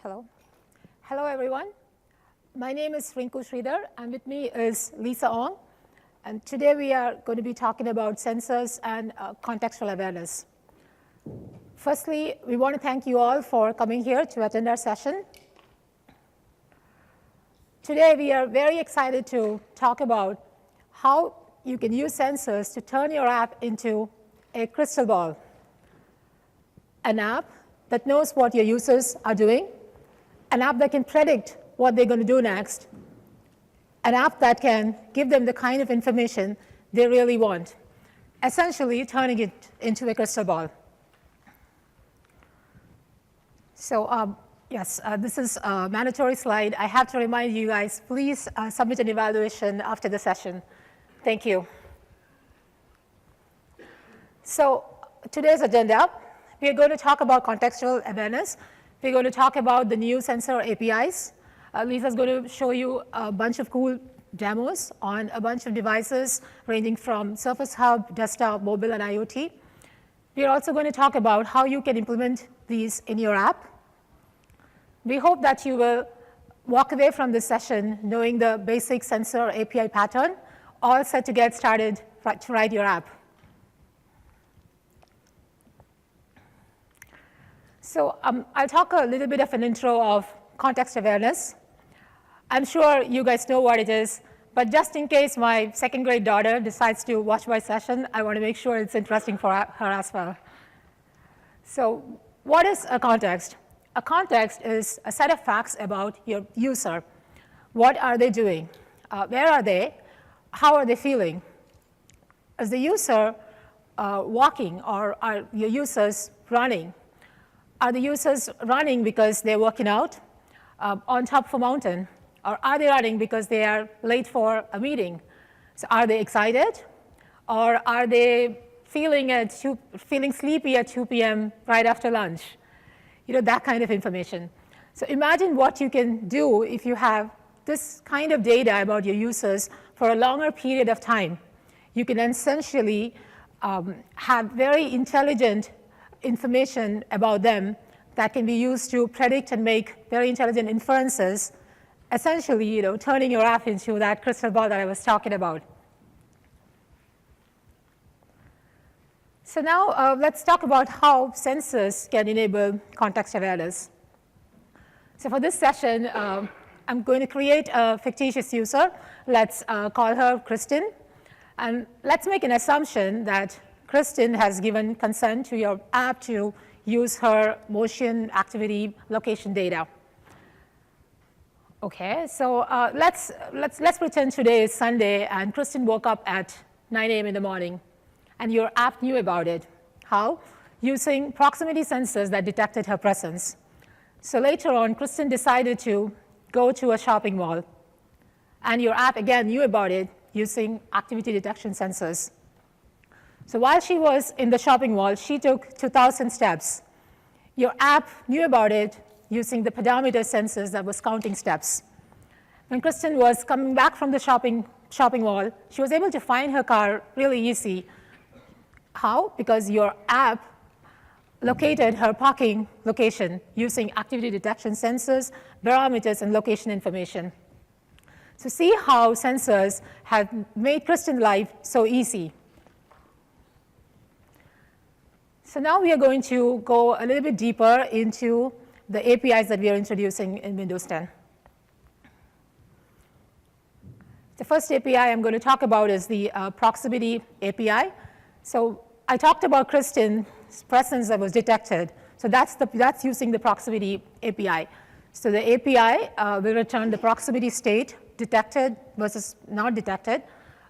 Hello. Hello, everyone. My name is Rinku Sridhar, and with me is Lisa Ong. And today we are going to be talking about sensors and contextual awareness. Firstly, we want to thank you all for coming here to attend our session. Today, we are very excited to talk about how you can use sensors to turn your app into a crystal ball, an app that knows what your users are doing, an app that can predict what they're going to do next, an app that can give them the kind of information they really want, essentially turning it into a crystal ball. So yes, this is a mandatory slide. I have to remind you guys, please submit an evaluation after the session. Thank you. So today's agenda, we are going to talk about contextual awareness. We're going to talk about the new sensor APIs. Lisa's going to show you a bunch of cool demos on a bunch of devices ranging from Surface Hub, desktop, mobile, and IoT. We're also going to talk about how you can implement these in your app. We hope that you will walk away from this session knowing the basic sensor API pattern, all set to get started to write your app. So I'll talk a little bit of an intro of context awareness. I'm sure you guys know what it is, but just in case my second grade daughter decides to watch my session, I want to make sure it's interesting for her as well. So what is a context? A context is a set of facts about your user. What are they doing? Where are they? How are they feeling? Is the user walking, or are your users running? Are the users running because they're working out on top of a mountain? Or are they running because they are late for a meeting? So are they excited? Or are they feeling sleepy at 2 p.m. right after lunch? You know, that kind of information. So imagine what you can do if you have this kind of data about your users for a longer period of time. You can essentially have very intelligent information about them that can be used to predict and make very intelligent inferences, essentially, turning your app into that crystal ball that I was talking about. So now let's talk about how sensors can enable context awareness. So for this session, I'm going to create a fictitious user. Let's call her Kristen. And let's make an assumption that Kristen has given consent to your app to use her motion, activity, location data. Okay, so let's pretend today is Sunday and Kristen woke up at 9 a.m. in the morning, and your app knew about it. How? Using proximity sensors that detected her presence. So later on, Kristen decided to go to a shopping mall, and your app again knew about it using activity detection sensors. So while she was in the shopping mall, she took 2,000 steps. Your app knew about it using the pedometer sensors that was counting steps. When Kristen was coming back from the shopping mall, she was able to find her car really easy. How? Because your app located her parking location using activity detection sensors, barometers, and location information. So see how sensors have made Kristen's life so easy. So now we are going to go a little bit deeper into the APIs that we are introducing in Windows 10. The first API I'm going to talk about is the proximity API. So I talked about Kristen's presence that was detected. So that's using the proximity API. So the API will return the proximity state, detected versus not detected.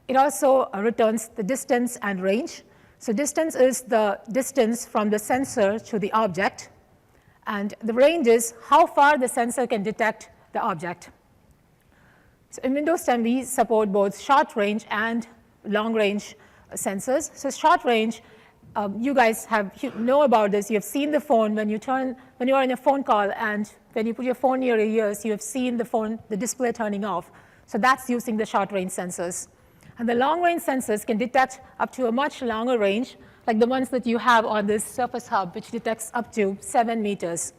It also returns the distance and range. So distance is the distance from the sensor to the object, and the range is how far the sensor can detect the object. So in Windows 10, we support both short range and long range sensors. So short range, you guys know about this. You have seen the phone when you are in a phone call, and when you put your phone near your ears, you have seen the display turning off. So that's using the short range sensors. And the long-range sensors can detect up to a much longer range, like the ones that you have on this Surface Hub, which detects up to 7 meters.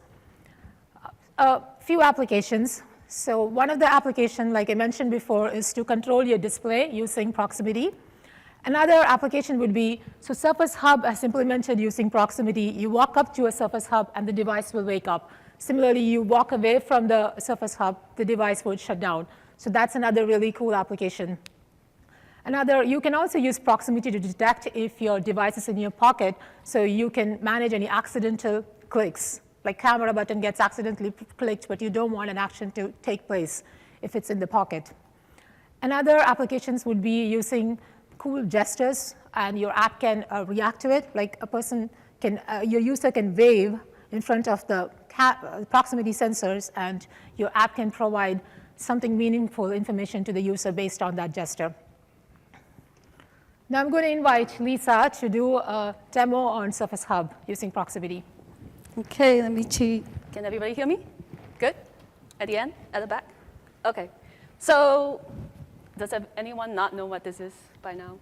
a few applications. So one of the applications, like I mentioned before, is to control your display using proximity. Another application would be, so Surface Hub is implemented using proximity. You walk up to a Surface Hub, and the device will wake up. Similarly, you walk away from the Surface Hub, the device would shut down. So that's another really cool application. Another, you can also use proximity to detect if your device is in your pocket, so you can manage any accidental clicks. Like camera button gets accidentally clicked, but you don't want an action to take place if it's in the pocket. Another applications would be using cool gestures, and your app can react to it. Like a person can, your user can wave in front of the proximity sensors, and your app can provide something meaningful information to the user based on that gesture. Now I'm going to invite Lisa to do a demo on Surface Hub using proximity. Okay, let me see. Can everybody hear me? Good? At the end? At the back? Okay. So does anyone not know what this is by now?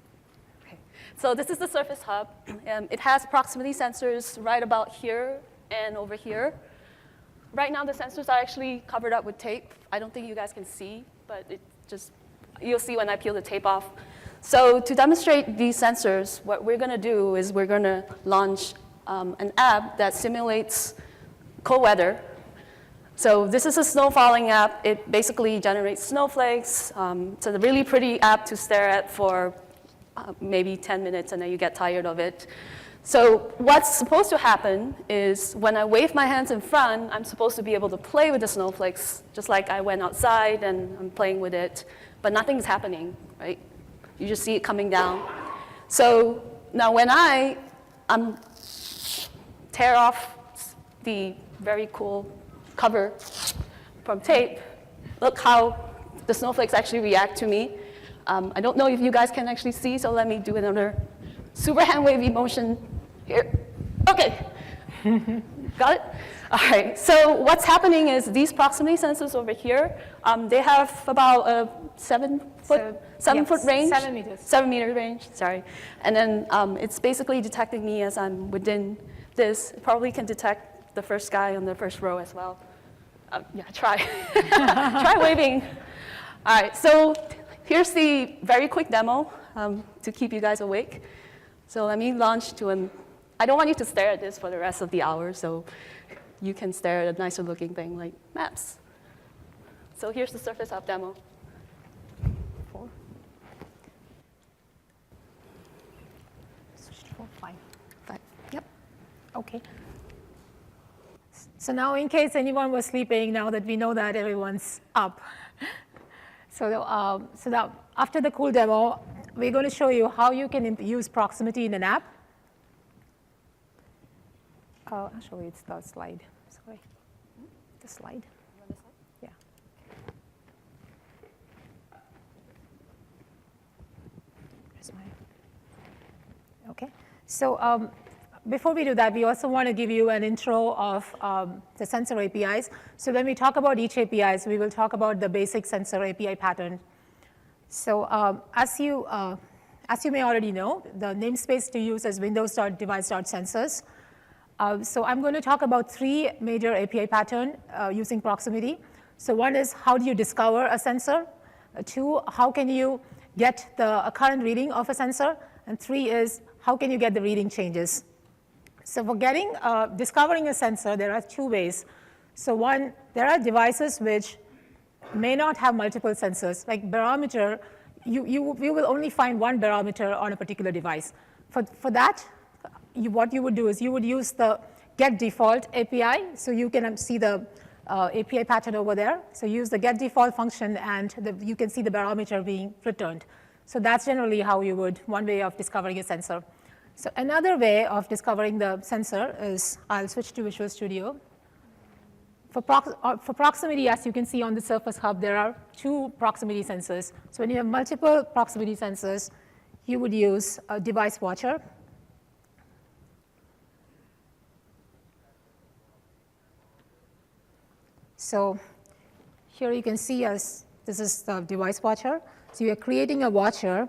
Okay. So this is the Surface Hub. It has proximity sensors right about here and over here. Right now, the sensors are actually covered up with tape. I don't think you guys can see, but you'll see when I peel the tape off. So to demonstrate these sensors, what we're going to do is we're going to launch an app that simulates cold weather. So this is a snow falling app. It basically generates snowflakes. It's a really pretty app to stare at for maybe 10 minutes, and then you get tired of it. So what's supposed to happen is when I wave my hands in front, I'm supposed to be able to play with the snowflakes, just like I went outside and I'm playing with it. But nothing's happening, right? You just see it coming down. So now when I tear off the very cool cover from tape, look how the snowflakes actually react to me. I don't know if you guys can actually see, so let me do another super hand wavy motion here. Okay, got it? All right, so what's happening is these proximity sensors over here, they have about a 7 foot range. 7 meters. 7 meter range, sorry. And then it's basically detecting me as I'm within this. It probably can detect the first guy on the first row as well. Yeah, try. Try waving. All right, so here's the very quick demo to keep you guys awake. So let me launch to an, I don't want you to stare at this for the rest of the hour, so you can stare at a nicer looking thing like maps. So here's the Surface Hub demo. 4. Switch to 4, 5. 5, yep. Okay. So now in case anyone was sleeping, now that we know that everyone's up. So now after the cool demo, we're going to show you how you can use proximity in an app. Actually, it's the slide. Sorry. The slide. Yeah. Here's my. Okay. So before we do that, we also want to give you an intro of the sensor APIs. So when we talk about each APIs, we will talk about the basic sensor API pattern. So as you may already know, the namespace to use is windows.device.sensors. So I'm going to talk about 3 major API patterns using proximity. So one is how do you discover a sensor? 2, how can you get the current reading of a sensor? And 3 is how can you get the reading changes? So for discovering a sensor, there are 2 ways. So one, there are devices which may not have multiple sensors. Like barometer, you will only find one barometer on a particular device. For that, what you would do is you would use the get default API, so you can see the API pattern over there. So use the get default function, and you can see the barometer being returned. So that's generally how you would, one way of discovering a sensor. So another way of discovering the sensor is, I'll switch to Visual Studio. For proximity, as you can see on the Surface Hub, there are 2 proximity sensors. So when you have multiple proximity sensors, you would use a device watcher. So here you can see this is the device watcher. So you're creating a watcher.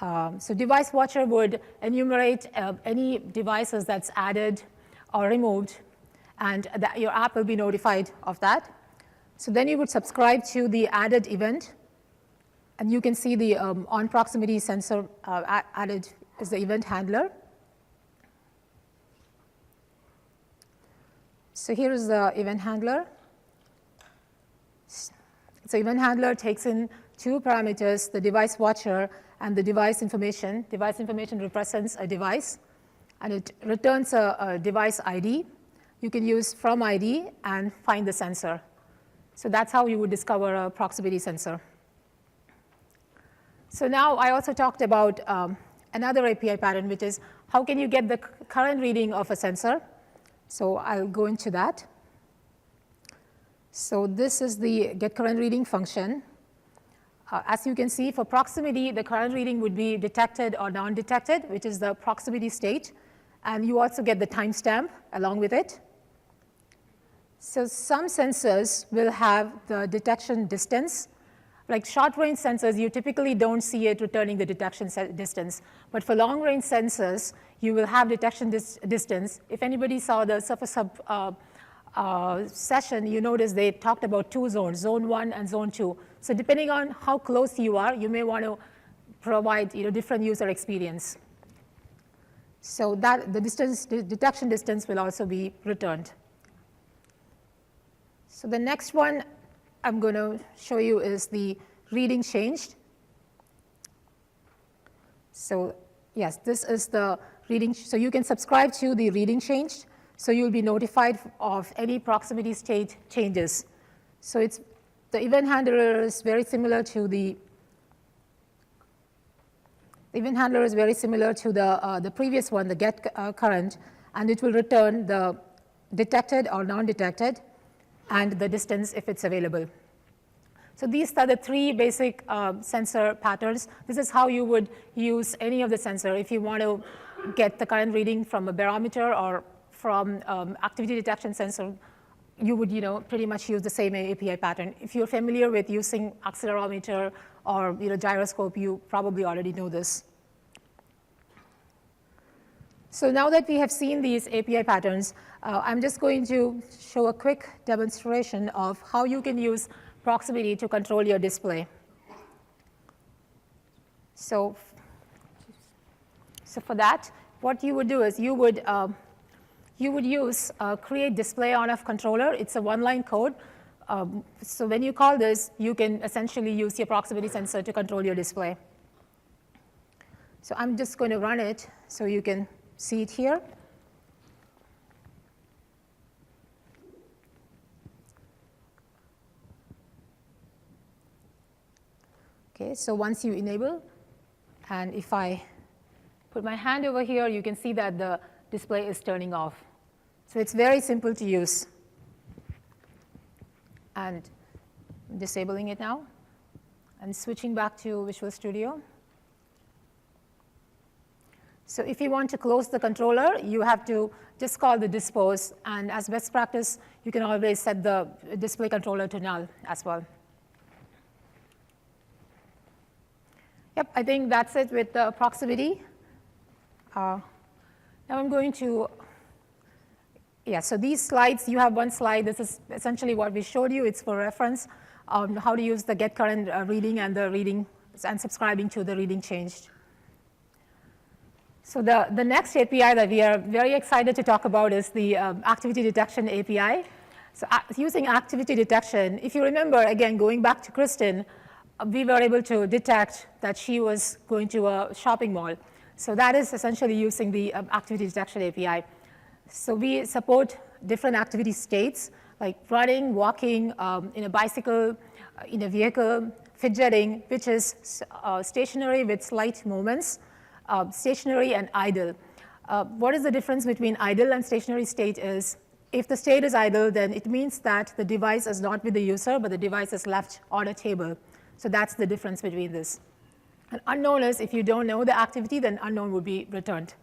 So device watcher would enumerate any devices that's added or removed. and your app will be notified of that. So then you would subscribe to the added event, and you can see the on proximity sensor added is the event handler. So here is the event handler. So event handler takes in two parameters, the device watcher and the device information. Device information represents a device, and it returns a device ID. You can use from ID and find the sensor. So that's how you would discover a proximity sensor. So now I also talked about another API pattern, which is how can you get the current reading of a sensor. So I'll go into that. So this is the get current reading function. As you can see, for proximity, the current reading would be detected or non-detected, which is the proximity state. And you also get the timestamp along with it. So some sensors will have the detection distance. Like short-range sensors, you typically don't see it returning the detection distance. But for long-range sensors, you will have detection distance. If anybody saw the Surface Hub session, you notice they talked about two zones, zone 1 and zone 2. So depending on how close you are, you may want to provide different user experience. So that the detection distance will also be returned. So the next one I'm going to show you is the reading changed. So yes, this is the reading. So you can subscribe to the reading changed. So you'll be notified of any proximity state changes. So the event handler is very similar to the previous one, the get current, and it will return the detected or non-detected and the distance if it's available. So these are the three basic sensor patterns. This is how you would use any of the sensor if you want to get the current reading from a barometer or from activity detection sensor. You would pretty much use the same API pattern. If you're familiar with using accelerometer or gyroscope, you probably already know this. So now that we have seen these API patterns, I'm just going to show a quick demonstration of how you can use proximity to control your display. So for that, what you would do is you would use create display on-off controller. It's a one-line code. So when you call this, you can essentially use your proximity sensor to control your display. So I'm just going to run it so you can see it here. Okay, so once you enable, and if I put my hand over here, you can see that the display is turning off. So it's very simple to use. And disabling it now and switching back to Visual Studio. So if you want to close the controller, you have to just call the dispose. And as best practice, you can always set the display controller to null as well. Yep, I think that's it with the proximity. Now I'm going to, so these slides, you have one slide. This is essentially what we showed you. It's for reference on how to use the get current reading and the reading and subscribing to the reading changed. So the next API that we are very excited to talk about is the activity detection API. So using activity detection, if you remember, again, going back to Kristen, we were able to detect that she was going to a shopping mall. So that is essentially using the activity detection API. So we support different activity states, like running, walking, in a bicycle, in a vehicle, fidgeting, which is stationary with slight movements, stationary and idle. What is the difference between idle and stationary state is, if the state is idle, then it means that the device is not with the user, but the device is left on a table. So that's the difference between this. And unknown is, if you don't know the activity, then unknown would be returned.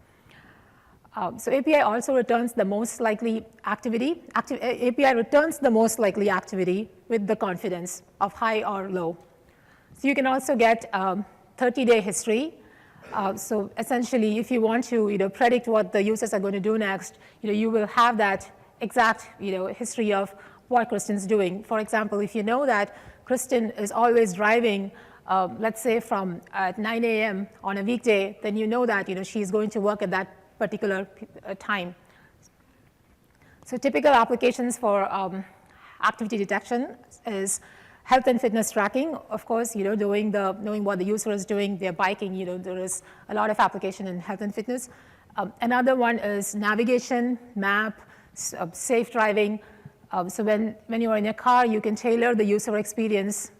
So API also returns the most likely activity. API returns the most likely activity with the confidence of high or low. So you can also get 30-day history. So essentially, if you want to predict what the users are going to do next, you will have that exact history of what Kristen's doing. For example, if you know that Kristen is always driving, let's say from at 9 a.m. on a weekday, then you know that she's going to work at that particular time. So typical applications for activity detection is health and fitness tracking. Of course, knowing what the user is doing, they're biking, there is a lot of application in health and fitness. Another one is navigation, map, safe driving. So when you're in a car, you can tailor the user experience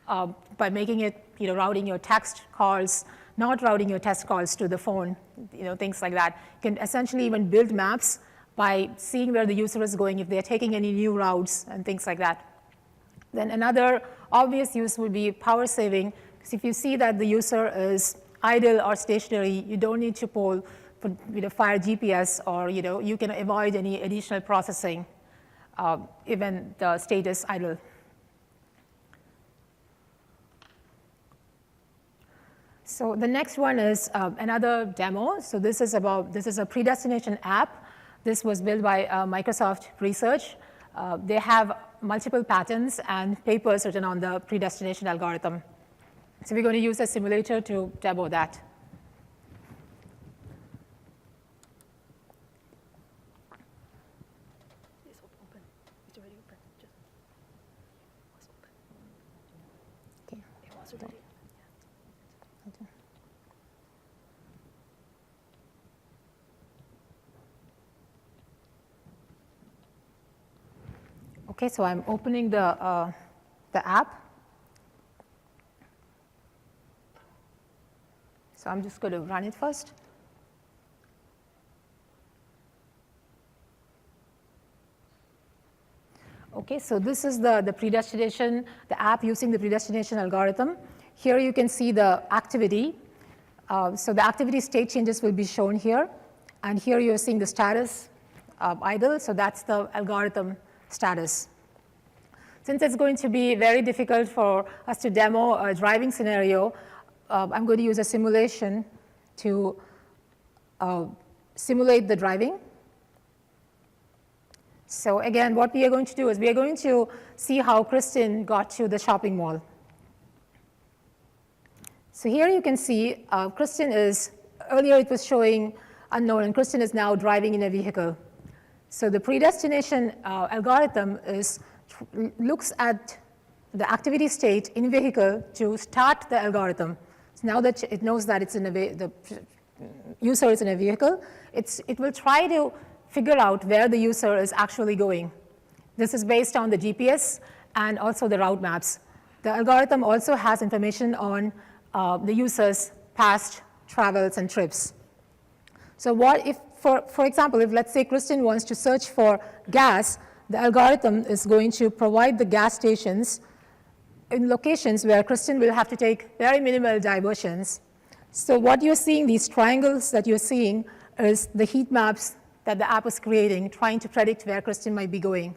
by making it, routing your text calls, not routing your text calls to the phone, things like that. You can essentially even build maps by seeing where the user is going, if they're taking any new routes and things like that. Then another obvious use would be power saving, because if you see that the user is idle or stationary, you don't need to fire GPS, or you can avoid any additional processing even the state is idle. So the next one is another demo. So this is a predestination app. This was built by Microsoft Research. They have multiple patents and papers written on the predestination algorithm. So we're going to use a simulator to demo that. It's open. It's already open. Just was open. Okay. It was already. Okay, so I'm opening the app. So I'm just going to run it first. Okay, so this is the predestination, the app using the predestination algorithm. Here you can see the activity. So the activity state changes will be shown here. And here you're seeing the status idle, so that's the algorithm status. Since it's going to be very difficult for us to demo a driving scenario, I'm going to use a simulation to simulate the driving. So again, what we are going to do is we are going to see how Kristen got to the shopping mall. So here you can see Kristen is, earlier it was showing unknown, and Kristen is now driving in a vehicle. So the predestination algorithm looks at the activity state in vehicle to start the algorithm. So now that it knows that it's the user is in a vehicle, it will try to figure out where the user is actually going. This is based on the GPS and also the route maps. The algorithm also has information on the user's past travels and trips. So what if, for example, if let's say Kristen wants to search for gas, the algorithm is going to provide the gas stations in locations where Kristen will have to take very minimal diversions. So what you're seeing, these triangles that you're seeing, is the heat maps that the app is creating, trying to predict where Kristen might be going.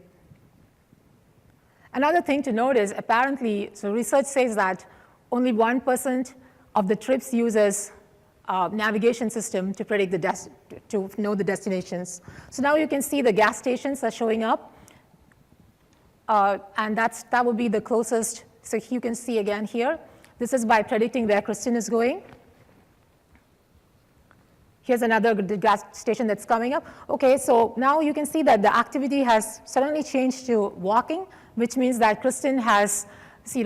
Another thing to note is apparently, so research says that only 1% of the trips uses navigation system to predict to know the destinations. So now you can see the gas stations are showing up, and that would be the closest. So you can see again here, this is by predicting where Kristen is going. Here's another gas station that's coming up. Okay, so now you can see that the activity has suddenly changed to walking, which means that Kristen has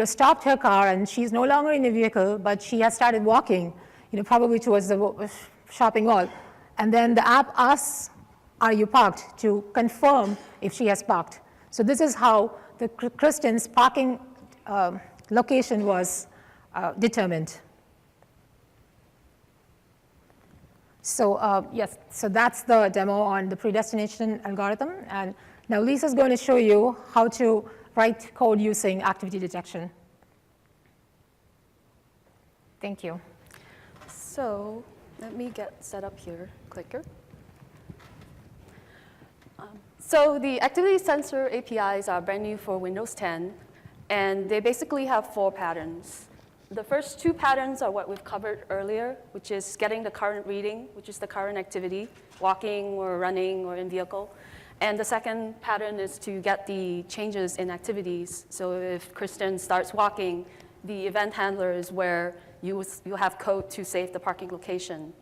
stopped her car and she's no longer in a vehicle, but she has started walking, probably towards the shopping mall. And then the app asks, are you parked, to confirm if she has parked. So this is how the Kristen's parking location was determined. So yes, so that's the demo on the predestination algorithm. And now Lisa's going to show you how to write code using activity detection. Thank you. So let me get set up here, clicker. So the activity sensor APIs are brand new for Windows 10, and they basically have 4 patterns. The first 2 patterns are what we've covered earlier, which is getting the current reading, which is the current activity, walking or running or in vehicle. And the second pattern is to get the changes in activities. So if Kristen starts walking, the event handler is where you have code to save the parking location.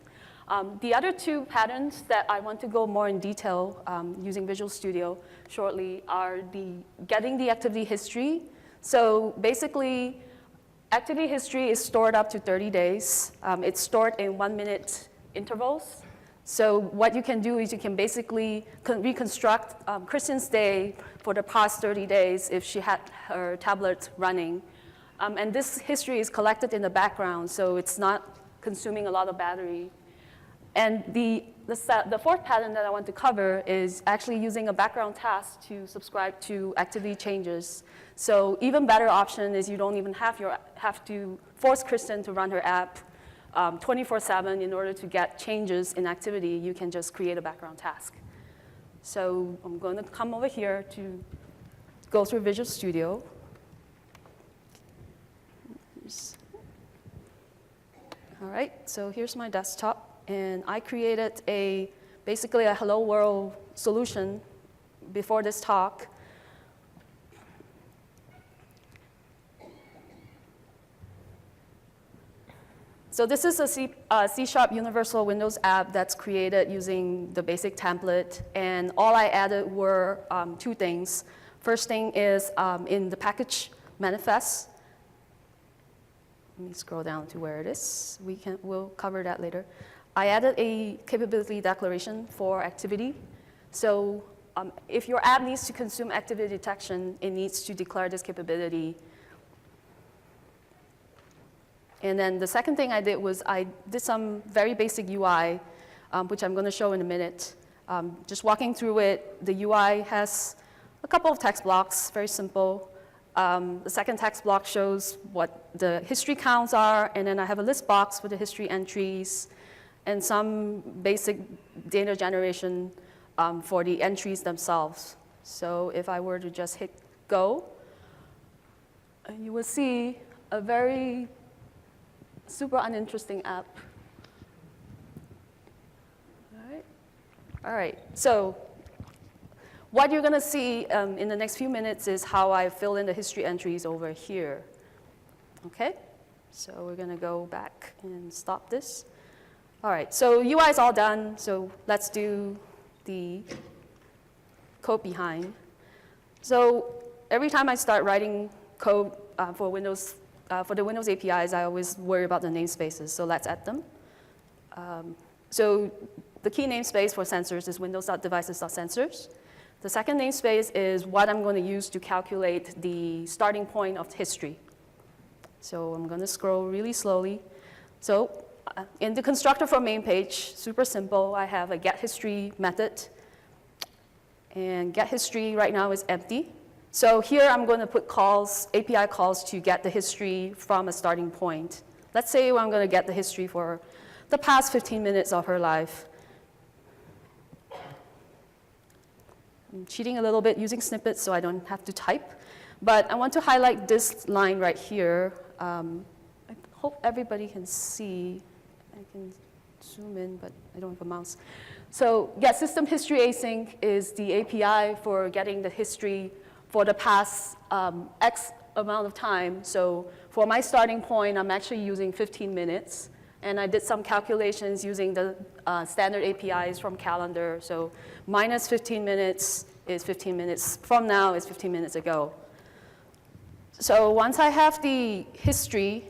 The other two patterns that I want to go more in detail using Visual Studio shortly are getting the activity history. So basically, activity history is stored up to 30 days. It's stored in 1-minute intervals. So what you can do is you can basically reconstruct Kristen's day for the past 30 days if she had her tablet running. And this history is collected in the background, so it's not consuming a lot of battery. And the fourth pattern that I want to cover is actually using a background task to subscribe to activity changes. So even better option is you don't even have to force Kristen to run her app 24/7 in order to get changes in activity. You can just create a background task. So I'm going to come over here to go through Visual Studio. All right, so here's my desktop. And I created basically a Hello World solution before this talk. So this is a C# Universal Windows app that's created using the basic template. And all I added were two things. First thing is in the package manifest. Let me scroll down to where it is. We'll cover that later. I added a capability declaration for activity. So if your app needs to consume activity detection, it needs to declare this capability. And then the second thing I did was I did some very basic UI, which I'm going to show in a minute. Just walking through it, the UI has a couple of text blocks, very simple. The second text block shows what the history counts are, and then I have a list box with the history entries, and some basic data generation for the entries themselves. So if I were to just hit go, you will see a very super uninteresting app. All right. So what you're going to see in the next few minutes is how I fill in the history entries over here. Okay? So we're going to go back and stop this. All right, so UI is all done, so let's do the code behind. So every time I start writing code for the Windows APIs, I always worry about the namespaces, so let's add them. So the key namespace for sensors is windows.devices.sensors. The second namespace is what I'm going to use to calculate the starting point of history. So I'm going to scroll really slowly. So in the constructor for main page, super simple, I have a getHistory method. And getHistory right now is empty. So here I'm going to put calls, API calls to get the history from a starting point. Let's say I'm going to get the history for the past 15 minutes of her life. I'm cheating a little bit using snippets so I don't have to type. But I want to highlight this line right here. I hope everybody can see. I can zoom in, but I don't have a mouse. So get system history async is the API for getting the history for the past X amount of time. So for my starting point, I'm actually using 15 minutes. And I did some calculations using the standard APIs from calendar. So minus 15 minutes is 15 minutes from now is 15 minutes ago. So once I have the history,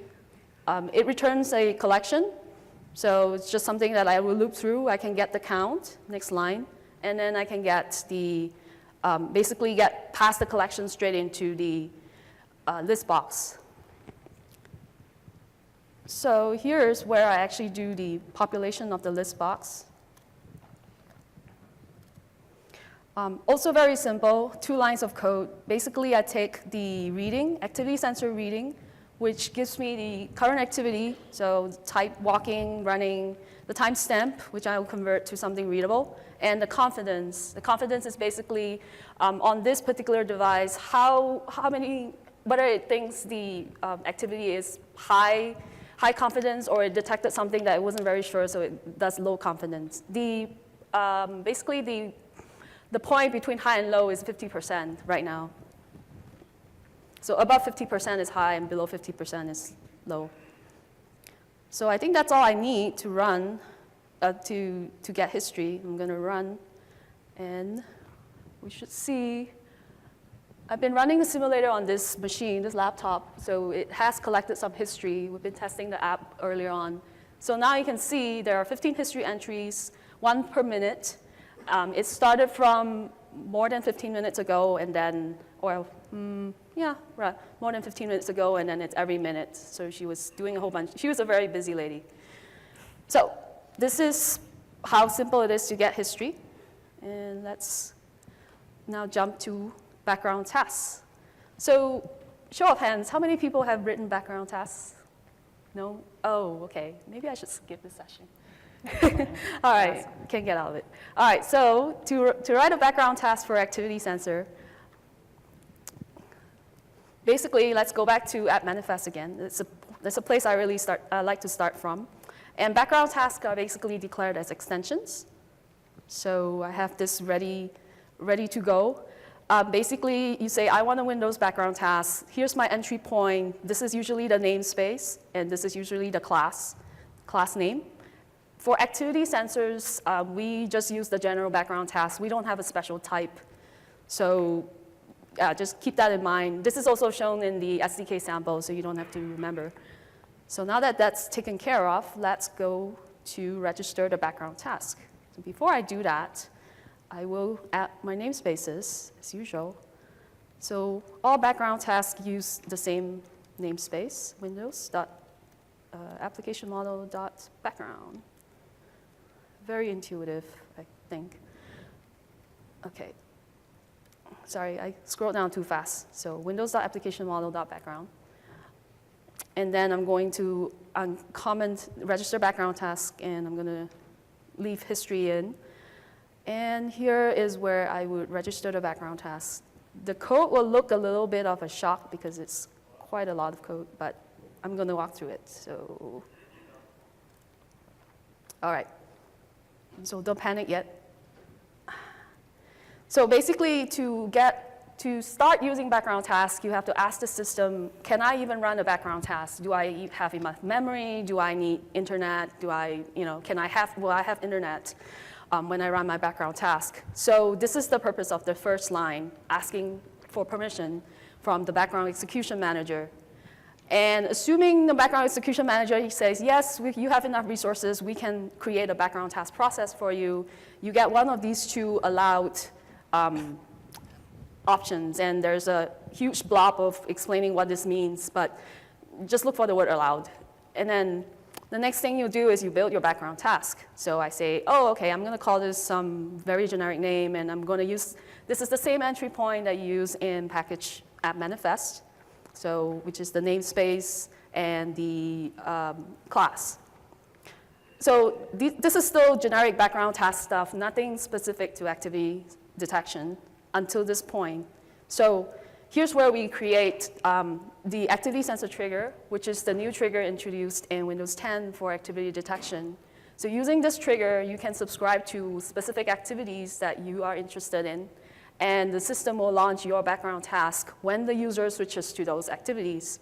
it returns a collection. So it's just something that I will loop through. I can get the count, next line, and then I can get the, basically get past the collection straight into the list box. So here's where I actually do the population of the list box. Also very simple, 2 lines of code. Basically, I take the reading, activity sensor reading, which gives me the current activity, so type walking, running, the timestamp, which I will convert to something readable, and the confidence. The confidence is basically, on this particular device, whether it thinks the activity is high confidence or it detected something that it wasn't very sure, so it does low confidence. Basically, The point between high and low is 50% right now. So above 50% is high and below 50% is low. So I think that's all I need to run, to get history. I'm going to run, and we should see. I've been running the simulator on this machine, this laptop, so it has collected some history. We've been testing the app earlier on. So now you can see there are 15 history entries, 1 per minute. It started from more than 15 minutes ago, and then, or yeah, right, more than 15 minutes ago, and then it's every minute. So she was doing a whole bunch. She was a very busy lady. So this is how simple it is to get history. And let's now jump to background tasks. So show of hands, how many people have written background tasks? No? Oh, okay. Maybe I should skip this session. All right, can't get out of it. All right, so to write a background task for activity sensor, basically, let's go back to app manifest again. It's a place I really like to start from. And background tasks are basically declared as extensions. So I have this ready to go. Basically, you say, I want a Windows background task. Here's my entry point. This is usually the namespace, and this is usually the class name. For activity sensors, we just use the general background task. We don't have a special type. So just keep that in mind. This is also shown in the SDK sample, so you don't have to remember. So now that that's taken care of, let's go to register the background task. So before I do that, I will add my namespaces, as usual. So all background tasks use the same namespace, windows.applicationModel.background. Very intuitive, I think. OK. Sorry, I scrolled down too fast. So windows.applicationModel.background. And then I'm going to uncomment register background task, and I'm going to leave history in. And here is where I would register the background task. The code will look a little bit of a shock because it's quite a lot of code, but I'm going to walk through it. So, all right. So don't panic yet. So basically, to start using background tasks, you have to ask the system, can I even run a background task? Do I have enough memory? Do I need internet? Will I have internet when I run my background task? So this is the purpose of the first line, asking for permission from the background execution manager. And assuming the background execution manager, he says, yes, you have enough resources, we can create a background task process for you. You get one of these two allowed options, and there's a huge blob of explaining what this means, but just look for the word allowed. And then the next thing you do is you build your background task. So I say, oh, okay, I'm going to call this some very generic name, and I'm going to use, this is the same entry point that you use in package app manifest, so which is the namespace and the class. So this is still generic background task stuff, nothing specific to activity detection until this point. So here's where we create the activity sensor trigger, which is the new trigger introduced in Windows 10 for activity detection. So using this trigger, you can subscribe to specific activities that you are interested in, and the system will launch your background task when the user switches to those activities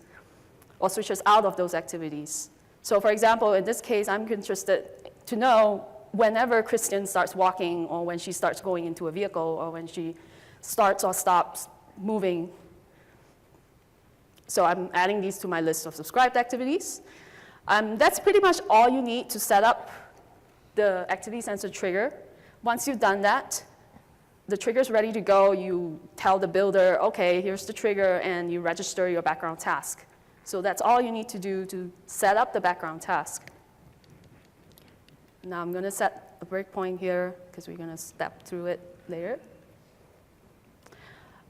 or switches out of those activities. So for example, in this case, I'm interested to know whenever Kristen starts walking, or when she starts going into a vehicle, or when she starts or stops moving. So I'm adding these to my list of subscribed activities. That's pretty much all you need to set up the activity sensor trigger. Once you've done that, the trigger's ready to go. You tell the builder, OK, here's the trigger, and you register your background task. So that's all you need to do to set up the background task. Now I'm going to set a breakpoint here, because we're going to step through it later.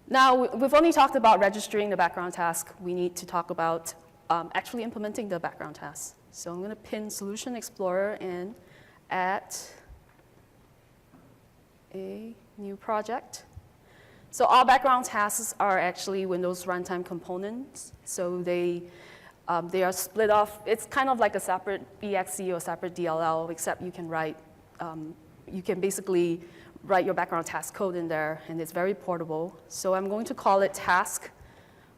Now, we've only talked about registering the background task. We need to talk about actually implementing the background task. So I'm going to pin Solution Explorer and add a new project. So all background tasks are actually Windows runtime components. So they are split off. It's kind of like a separate exe or separate DLL, except you can write, you can basically write your background task code in there, and it's very portable. So I'm going to call it task,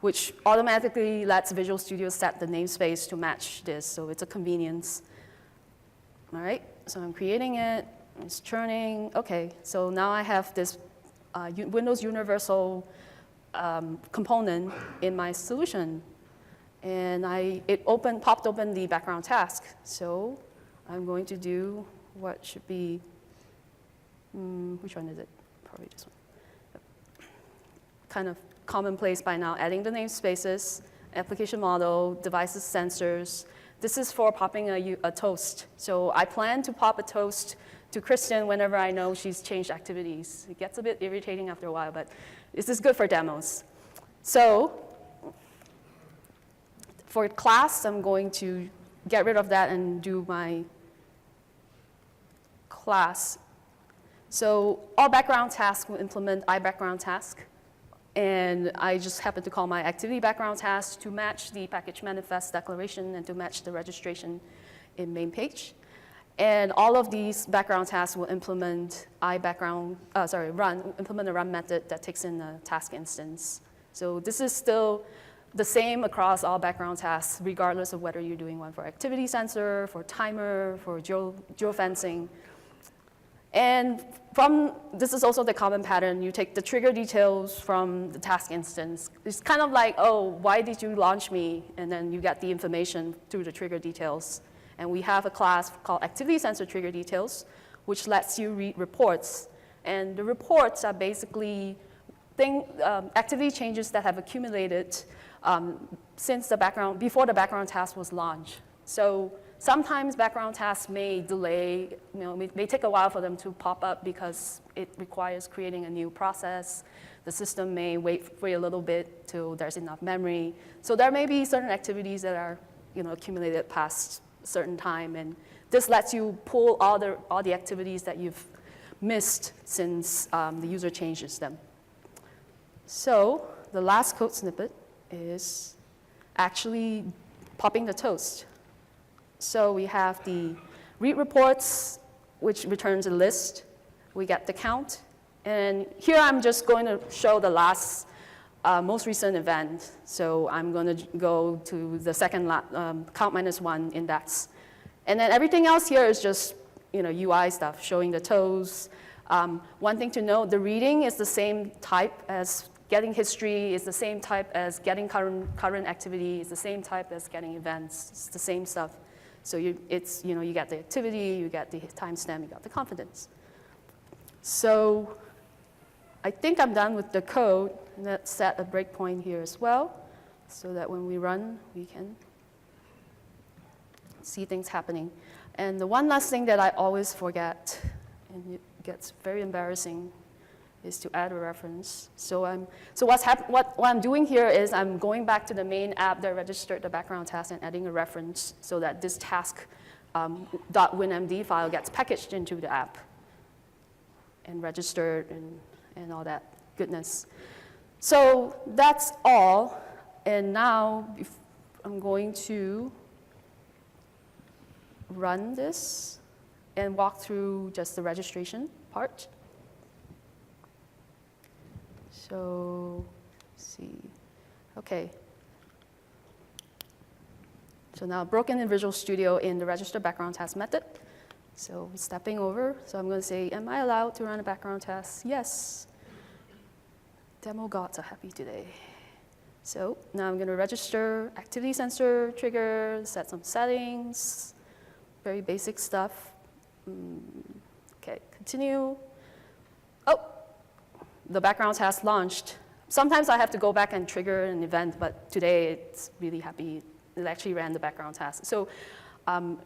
which automatically lets Visual Studio set the namespace to match this, so it's a convenience. All right, so I'm creating it, it's churning. Okay, so now I have this Windows Universal component in my solution, and it popped open the background task. So I'm going to do what should be, which one is it? Probably this one. Kind of commonplace by now, adding the namespaces, application model, devices, sensors. This is for popping a toast. So I plan to pop a toast to Kristen whenever I know she's changed activities. It gets a bit irritating after a while, but this is good for demos. So for class, I'm going to get rid of that and do my class. So all background tasks will implement iBackground task. And I just happen to call my activity background task to match the package manifest declaration and to match the registration in main page. And all of these background tasks will implement implement a run method that takes in a task instance. So this is still the same across all background tasks, regardless of whether you're doing one for activity sensor, for timer, for geofencing. And this is also the common pattern. You take the trigger details from the task instance. It's kind of like, oh, why did you launch me? And then you get the information through the trigger details. And we have a class called activity sensor trigger details, which lets you read reports. And the reports are basically activity changes that have accumulated before the background task was launched. So sometimes background tasks may delay, may take a while for them to pop up because it requires creating a new process. The system may wait for a little bit till there's enough memory. So there may be certain activities that are accumulated past a certain time, and this lets you pull all the activities that you've missed since the user changes them. So the last code snippet is actually popping the toast. So we have the read reports, which returns a list. We get the count. And here I'm just going to show the last, most recent event. So I'm going to go to the second count -1 index. And then everything else here is just UI stuff, showing the toes. One thing to note, the reading is the same type as getting history, is the same type as getting current activity, is the same type as getting events. It's the same stuff. So you get the activity, you get the timestamp, you got the confidence. So I think I'm done with the code. Let's set a breakpoint here as well, so that when we run, we can see things happening. And the one last thing that I always forget, and it gets very embarrassing, is to add a reference. So what I'm doing here is I'm going back to the main app that registered the background task and adding a reference so that this task .winmd file gets packaged into the app and registered and all that goodness. So that's all. And now I'm going to run this and walk through just the registration part. So, let's see. Okay. So now broken in Visual Studio in the register background task method. So stepping over. So I'm going to say, am I allowed to run a background task? Yes. Demo gods are happy today. So now I'm going to register activity sensor trigger, set some settings, very basic stuff. Okay, continue. Oh. The background task launched. Sometimes I have to go back and trigger an event, but today it's really happy. It actually ran the background task. So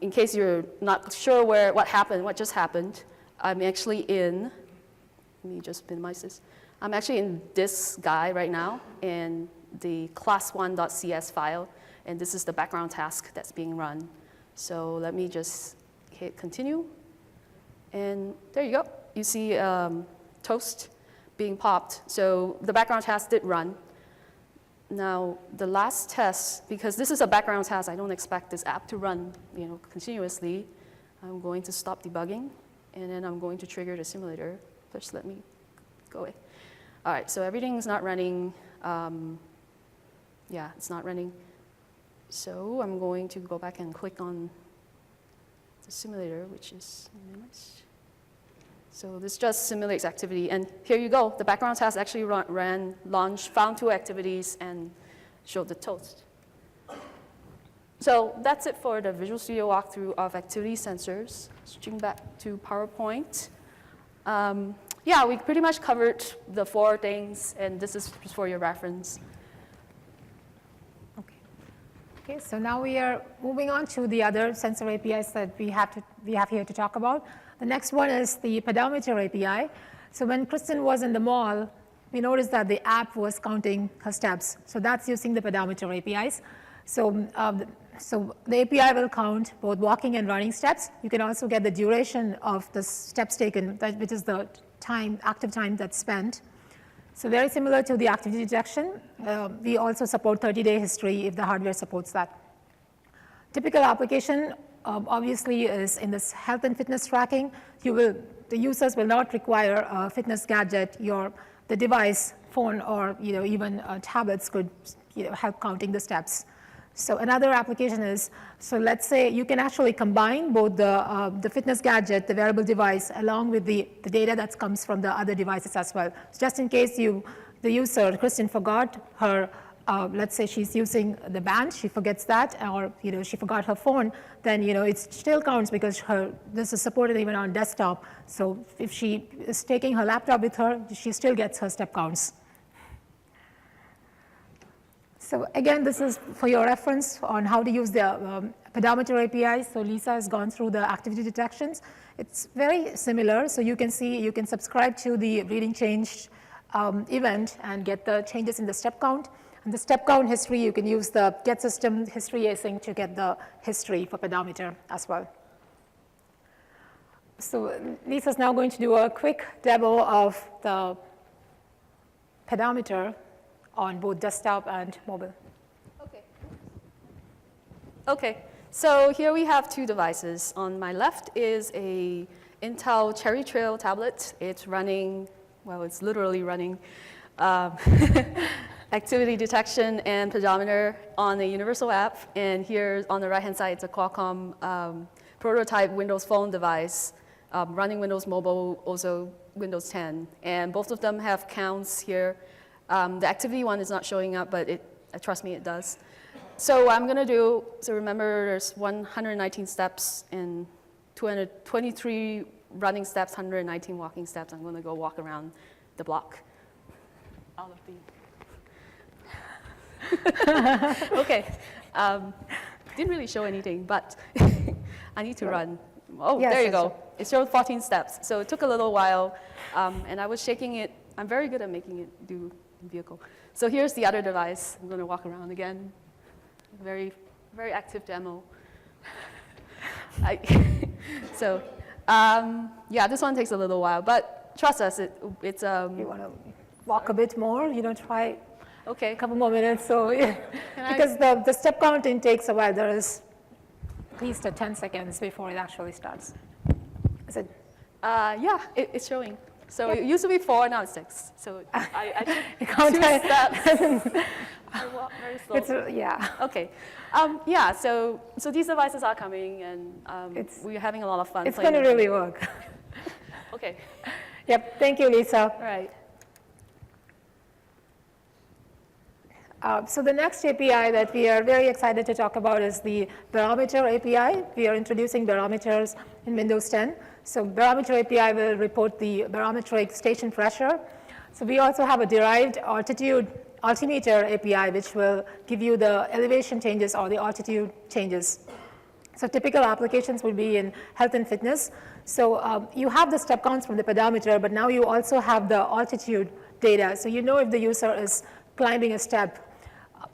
in case you're not sure what just happened, I'm actually in, let me just minimize this. I'm actually in this guy right now in the class1.cs file, and this is the background task that's being run. So let me just hit continue, and there you go. You see toast being popped. So the background task did run. Now the last test, because this is a background task, I don't expect this app to run continuously. I'm going to stop debugging, and then I'm going to trigger the simulator. First, let me go away. All right, so everything's not running. Yeah, it's not running. So I'm going to go back and click on the simulator, which is nice. So this just simulates activity. And here you go. The background task actually launched, found 2 activities, and showed the toast. So that's it for the Visual Studio walkthrough of activity sensors. Switching back to PowerPoint. Yeah, we pretty much covered the 4 things, and this is just for your reference. Okay, so now we are moving on to the other sensor APIs that we have here to talk about. The next one is the pedometer API. So when Kristen was in the mall, we noticed that the app was counting her steps. So that's using the pedometer APIs. So the API will count both walking and running steps. You can also get the duration of the steps taken, which is the active time that's spent. So very similar to the activity detection, we also support 30-day history if the hardware supports that. Typical application obviously is in this health and fitness tracking. The users will not require a fitness gadget. The device, phone, or even tablets could help counting the steps. So another application is, so let's say you can actually combine both the fitness gadget, the wearable device, along with the data that comes from the other devices as well. So just in case the user, Kristen, forgot her, let's say she's using the band, she forgets that, or she forgot her phone, then it still counts because this is supported even on desktop. So if she is taking her laptop with her, she still gets her step counts. So again, this is for your reference on how to use the pedometer API. So Lisa has gone through the activity detections. It's very similar. So you can see, you can subscribe to the reading changed event and get the changes in the step count. And the step count history, you can use the get system history async to get the history for pedometer as well. So Lisa's now going to do a quick demo of the pedometer on both desktop and mobile. Okay, so here we have 2 devices. On my left is a Intel Cherry Trail tablet. It's running, well, it's literally running activity detection and pedometer on a universal app. And here on the right-hand side, it's a Qualcomm prototype Windows Phone device running Windows Mobile, also Windows 10. And both of them have counts here. The activity one is not showing up, but trust me, it does. So what I'm going to do, so remember there's 119 steps and 223 running steps, 119 walking steps. I'm going to go walk around the block. Out of the... Okay. Didn't really show anything, but I need to run. Oh, yes, there you go. It showed 14 steps. So it took a little while, and I was shaking it. I'm very good at making it do vehicle. So here's the other device. I'm going to walk around again. Very, very active demo. Yeah, this one takes a little while, but trust us, it's You want to walk a bit more? Try okay. A couple more minutes. So because the step counting takes a while. There is at least 10 seconds before it actually starts. Is it? Yeah, it's showing. So it used to be 4, now it's 6. So I took 2 steps. I walk very slowly. Yeah. Okay. Yeah, so these devices are coming, and we're having a lot of fun. It's going to really work. Okay. Yep. Thank you, Lisa. All right. So the next API that we are very excited to talk about is the barometer API. We are introducing barometers in Windows 10. So barometer API will report the barometric station pressure. So we also have a derived altitude altimeter API, which will give you the elevation changes or the altitude changes. So typical applications will be in health and fitness. So you have the step counts from the pedometer, but now you also have the altitude data. So you know if the user is climbing a step.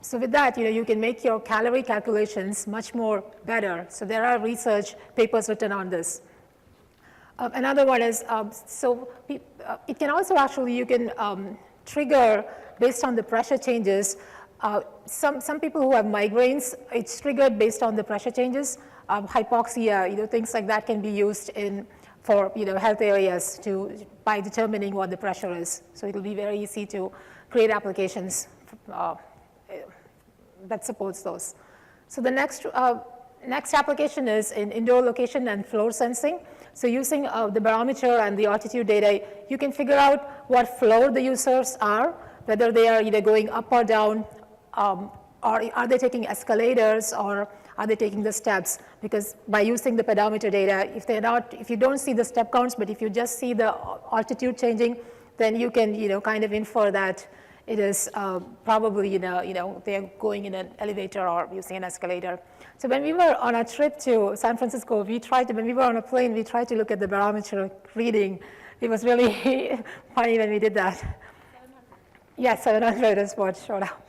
So with that, you can make your calorie calculations much more better. So there are research papers written on this. Another one is, it can also actually, you can trigger based on the pressure changes. Some people who have migraines, it's triggered based on the pressure changes. Hypoxia, things like that can be used in for health areas by determining what the pressure is. So it'll be very easy to create applications that supports those. So the next application is in indoor location and floor sensing. So using the barometer and the altitude data, you can figure out what floor the users are, whether they are either going up or down, or are they taking escalators, or are they taking the steps? Because by using the pedometer data, if you don't see the step counts, but if you just see the altitude changing, then you can kind of infer that it is probably they're going in an elevator or using an escalator. So when we were on a trip to San Francisco, when we were on a plane, we tried to look at the barometer reading. It was really funny when we did that. 700. Yes, 700 is what showed up.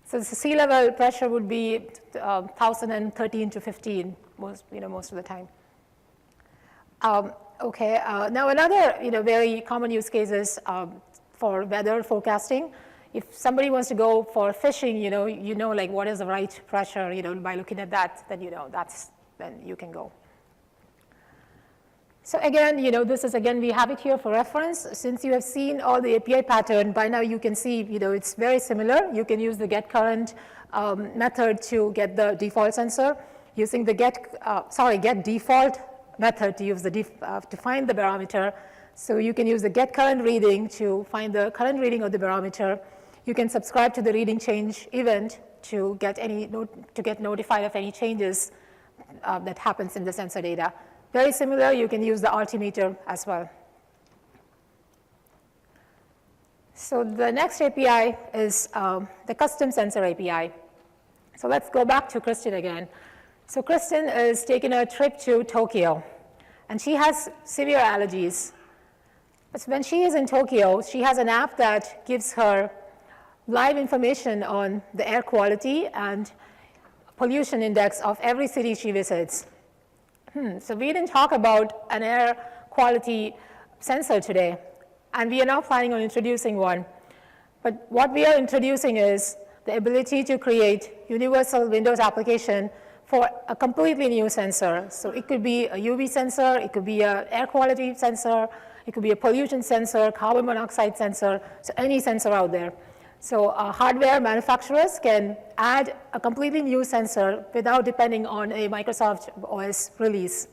So the sea level pressure would be 1,013 to 15 most of the time. Okay, now another very common use case is for weather forecasting. If somebody wants to go for fishing, like what is the right pressure, by looking at that, then then you can go. So again, we have it here for reference. Since you have seen all the API pattern, by now you can see, it's very similar. You can use the get current method to get the default sensor, using the get default method to use to find the barometer. So you can use the get current reading to find the current reading of the barometer. You can subscribe to the reading change event to get notified of any changes that happens in the sensor data. Very similar, you can use the altimeter as well. So the next API is the custom sensor API. So let's go back to Kristen again. So Kristen is taking a trip to Tokyo, and she has severe allergies. But when she is in Tokyo, she has an app that gives her live information on the air quality and pollution index of every city she visits. So we didn't talk about an air quality sensor today, and we are now planning on introducing one. But what we are introducing is the ability to create universal Windows application for a completely new sensor. So it could be a UV sensor, it could be an air quality sensor, it could be a pollution sensor, carbon monoxide sensor, so any sensor out there. So hardware manufacturers can add a completely new sensor without depending on a Microsoft OS release.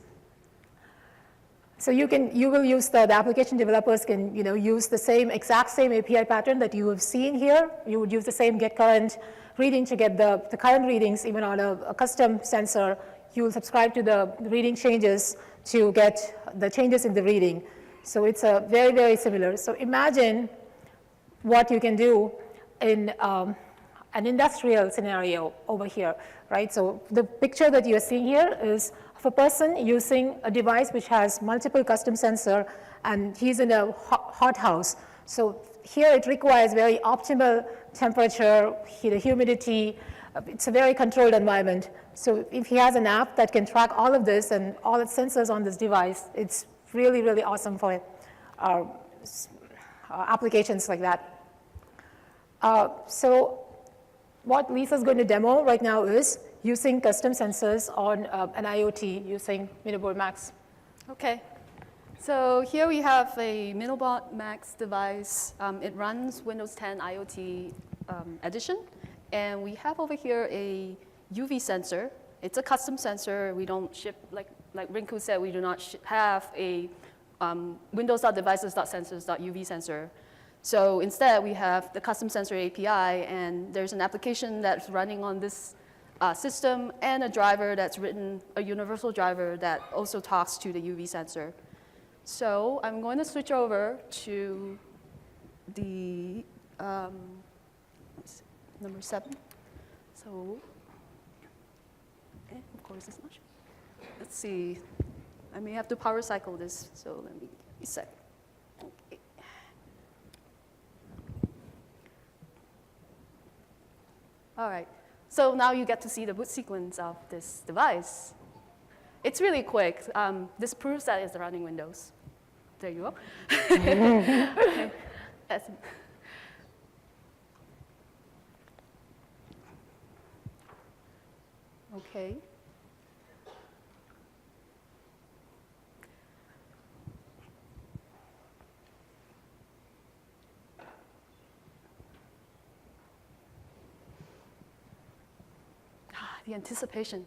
So you will use the application developers can use the exact same API pattern that you have seen here. You would use the same get current reading to get the current readings even on a custom sensor. You will subscribe to the reading changes to get the changes in the reading. So it's a very, very similar. So imagine what you can do in an industrial scenario over here, right? So the picture that you're seeing here is of a person using a device which has multiple custom sensor, and he's in a hot house. So here it requires very optimal temperature, humidity. It's a very controlled environment. So if he has an app that can track all of this and all its sensors on this device, it's really, really awesome for applications like that. So what Lisa's going to demo right now is using custom sensors on an IoT using Miniboard Max. Okay. So here we have a Miniboard Max device. It runs Windows 10 IoT edition. And we have over here a UV sensor. It's a custom sensor. We don't ship, like Rinku said, we do not have a Windows.devices.sensors.uv sensor. So instead, we have the custom sensor API, and there's an application that's running on this system and a driver that's written, a universal driver that also talks to the UV sensor. So I'm going to switch over to the number 7. So, of course it's not. Let's see. I may have to power cycle this, so let me reset. Okay. All right. So now you get to see the boot sequence of this device. It's really quick. This proves that it's running Windows. There you go. Okay. Okay. The anticipation.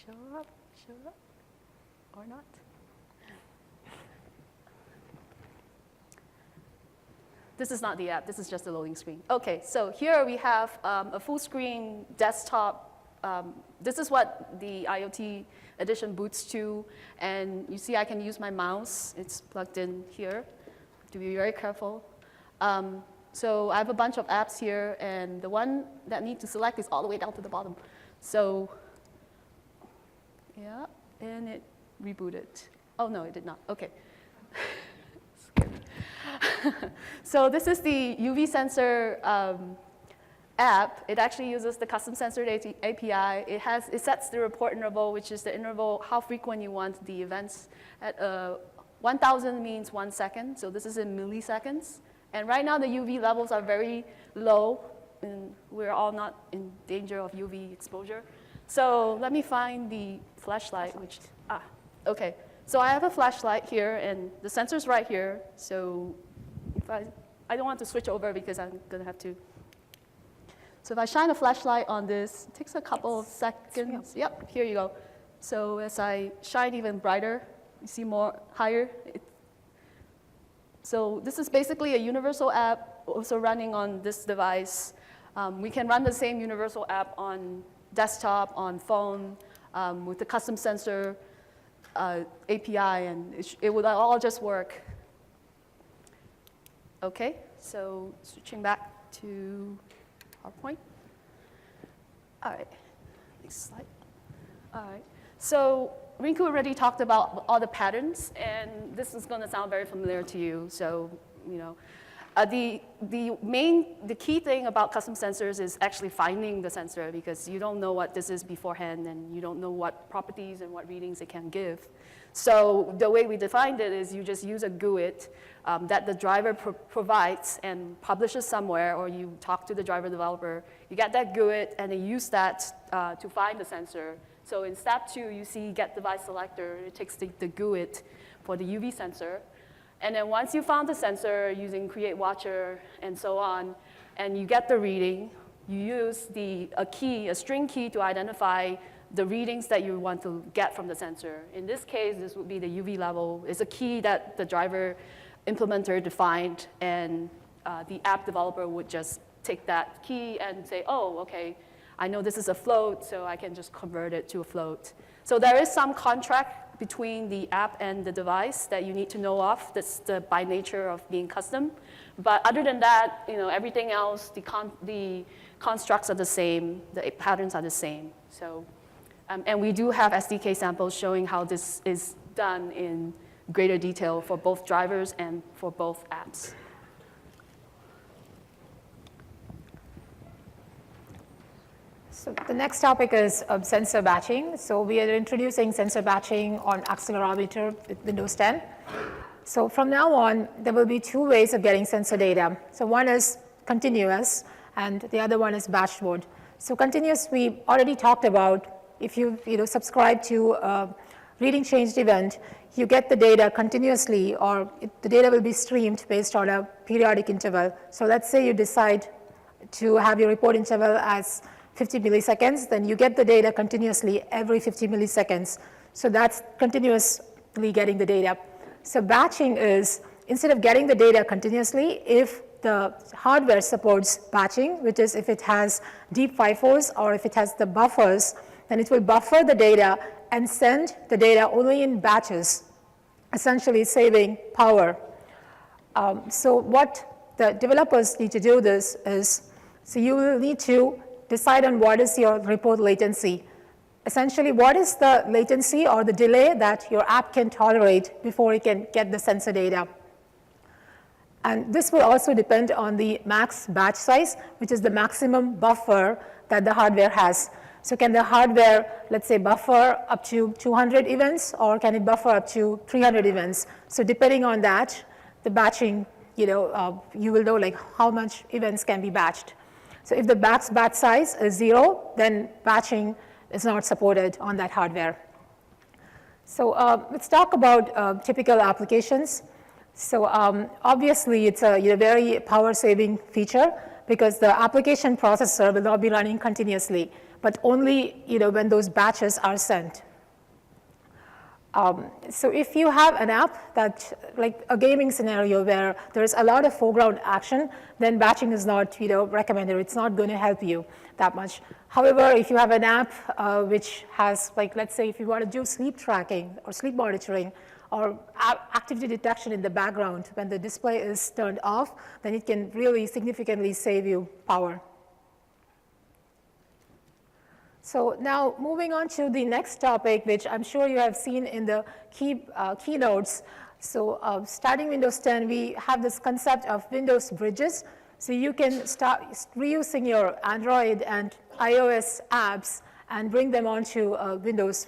Show up, or not. This is not the app, this is just a loading screen. Okay, so here we have a full screen desktop. This is what the IoT edition boots to, and you see I can use my mouse. It's plugged in here. To be very careful. So I have a bunch of apps here, and the one that I need to select is all the way down to the bottom. So, yeah, and it rebooted. Oh no, it did not, okay. So this is the UV sensor app. It actually uses the custom sensor API. It sets the report interval, which is the interval, how frequent you want the events. At 1,000 means 1 second, so this is in milliseconds. And right now the UV levels are very low, and we're all not in danger of UV exposure. So let me find the flashlight, okay. So I have a flashlight here, and the sensor's right here. So if I don't want to switch over because I'm gonna have to. So if I shine a flashlight on this, it takes a couple of seconds. Yep, here you go. So as I shine even brighter, you see more higher. So this is basically a universal app also running on this device. We can run the same universal app on desktop, on phone, with the custom sensor API, and it would all just work. Okay, so switching back to PowerPoint. All right, next slide. All right, so Rinku already talked about all the patterns, and this is going to sound very familiar to you. So, you know, the key thing about custom sensors is actually finding the sensor, because you don't know what this is beforehand, and you don't know what properties and what readings it can give. So the way we defined it is you just use a GUID that the driver provides and publishes somewhere, or you talk to the driver developer. You get that GUID, and they use that to find the sensor. So in step 2, you see get device selector. It takes the GUID for the UV sensor. And then once you found the sensor using create watcher and so on, and you get the reading, you use a string key to identify the readings that you want to get from the sensor. In this case, this would be the UV level. It's a key that the driver implementer defined, and the app developer would just take that key and say, oh, okay, I know this is a float, so I can just convert it to a float. So there is some contract between the app and the device that you need to know of. That's by nature of being custom. But other than that, you know, everything else, the constructs are the same, the patterns are the same. So, and we do have SDK samples showing how this is done in greater detail for both drivers and for both apps. So the next topic is sensor batching. So we are introducing sensor batching on accelerometer with Windows 10. So from now on, there will be 2 ways of getting sensor data. So one is continuous, and the other one is batched mode. So continuous, we already talked about. If you subscribe to a reading changed event, you get the data continuously, or the data will be streamed based on a periodic interval. So let's say you decide to have your report interval as 50 milliseconds, then you get the data continuously every 50 milliseconds. So that's continuously getting the data. So batching is, instead of getting the data continuously, if the hardware supports batching, which is if it has deep FIFOs or if it has the buffers, then it will buffer the data and send the data only in batches, essentially saving power. So what the developers need to do this is, so you will need to decide on what is your report latency. Essentially, what is the latency or the delay that your app can tolerate before it can get the sensor data? And this will also depend on the max batch size, which is the maximum buffer that the hardware has. So can the hardware, let's say, buffer up to 200 events, or can it buffer up to 300 events? So depending on that, the batching, you will know like how much events can be batched. So if the batch size is 0, then batching is not supported on that hardware. So let's talk about typical applications. So obviously, it's a very power-saving feature because the application processor will not be running continuously, but only when those batches are sent. So if you have an app that, like a gaming scenario where there's a lot of foreground action, then batching is not recommended. It's not going to help you that much. However, if you have an app which has, like, let's say if you want to do sleep tracking or sleep monitoring or activity detection in the background when the display is turned off, then it can really significantly save you power. So now moving on to the next topic, which I'm sure you have seen in the keynotes. So starting Windows 10, we have this concept of Windows bridges. So you can start reusing your Android and iOS apps and bring them onto Windows.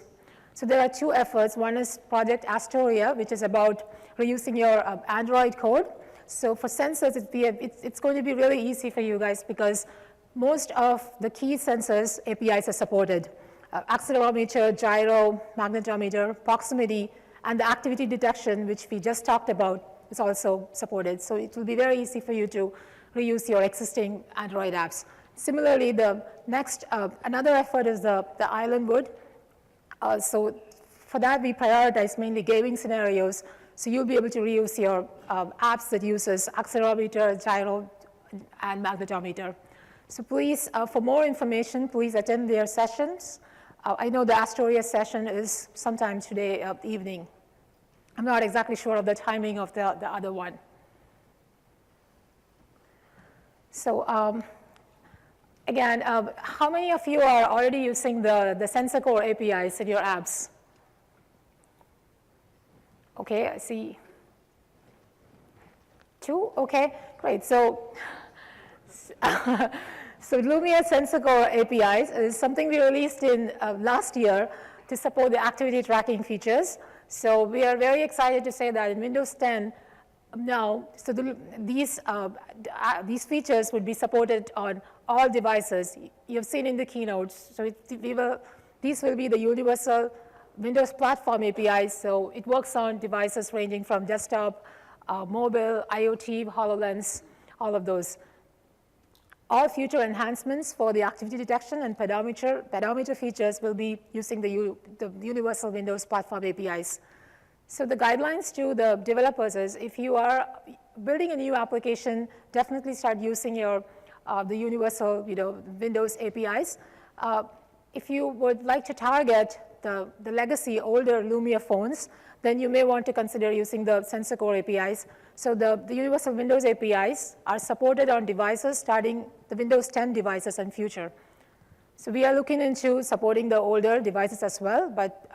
So there are two efforts. One is Project Astoria, which is about reusing your Android code. So for sensors, it's going to be really easy for you guys because most of the key sensors APIs are supported. Accelerometer, gyro, magnetometer, proximity, and the activity detection, which we just talked about, is also supported. So it will be very easy for you to reuse your existing Android apps. Similarly, the next, another effort is the Islandwood. So for that, we prioritize mainly gaming scenarios. So you'll be able to reuse your apps that uses accelerometer, gyro, and magnetometer. So please, for more information, please attend their sessions. I know the Astoria session is sometime today evening. I'm not exactly sure of the timing of the other one. So again, how many of you are already using the Sensor Core APIs in your apps? Okay, I see. 2, okay, great. So so Lumia Sensor Core APIs is something we released in last year to support the activity tracking features. So we are very excited to say that in Windows 10 now, so these features would be supported on all devices. You've seen in the keynotes. So these will be the universal Windows platform APIs. So it works on devices ranging from desktop, mobile, IoT, HoloLens, all of those. All future enhancements for the activity detection and pedometer features will be using the universal Windows platform APIs. So the guidelines to the developers is if you are building a new application, definitely start using your the universal Windows APIs. If you would like to target the legacy older Lumia phones, then you may want to consider using the Sensor Core APIs. So the universal Windows APIs are supported on devices starting the Windows 10 devices and future. So we are looking into supporting the older devices as well, but